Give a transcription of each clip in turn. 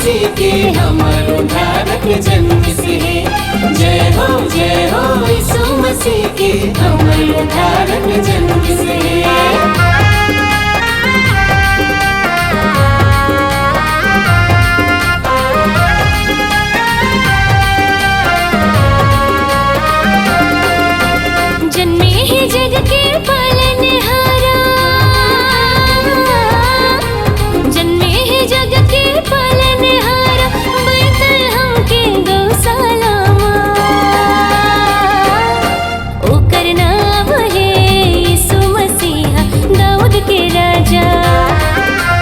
मसीह के हमर उद्धारक जन्म से। जय हो यीशु मसीह के हमर उद्धारक जन्म से। जन्मे ही जग के पालनहारा, जन्मे ही जग के पालनहारा, बैतलहम के गौशाला ओकर नाम है यीशु मसीहा दाऊद के राजा।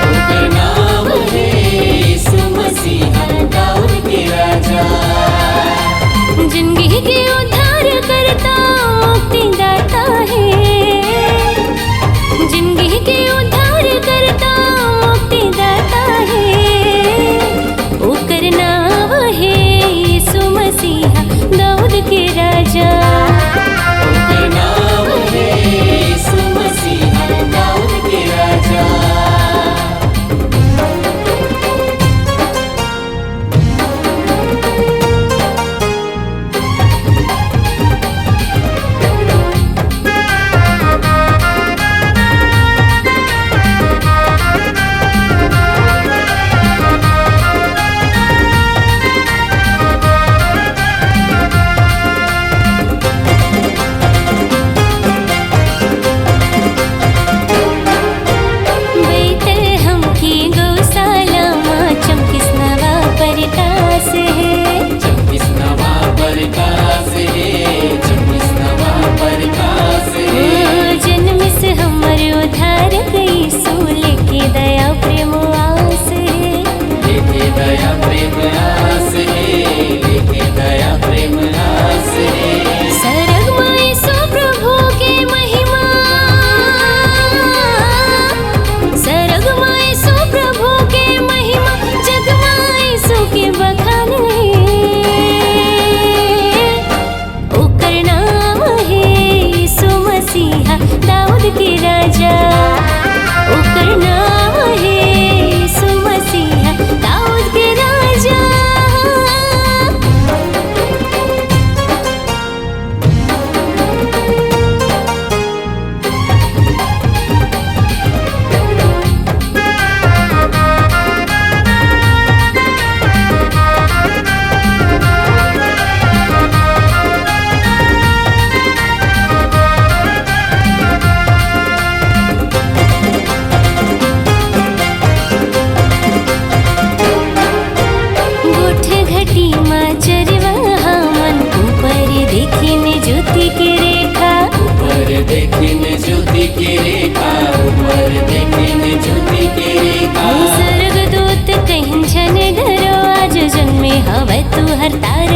ओकर नाम है यीशु मसीहा दाऊद के राजा। जिंदगी के उद्धार करता मुक्तिदाता है, जिंदगी के उद्धार करता मुक्तिदाता है। ओकर नाम है यीशु मसीहा दाऊद के राजा। ओकर नाम है यीशु मसीहा दाऊद के राजा। बैतलहम की गौशाला माँ चमकिस नवा प्रकाश है, चमकिस नवा प्रकाश है, चमकिस नवा प्रकाश है। जन्म से हमर उद्धारक यीशु लेके दया प्रेम आस है। लेके दया प्रेम आस है, लेके दया प्रेम आस है। सरग में यीशु प्रभु के महिमा, सरग में यीशु प्रभु के महिमा, जग में यीशु के बखान है। ओकर नाम है यीशु मसीहा दाऊद के राजा। ओकर नाम है यीशु मसीहा दाऊद के राजा। गोठ घटी माँ चरवाहा मन, ऊपर देखिन ज्योति के रेखा। ऊपर देखिन ज्योति की रेखा, ऊपर देखिन ज्योति की रेखा। स्वर्गदूत कहीं झन डरो, आज जन्मे हवे तू हर तार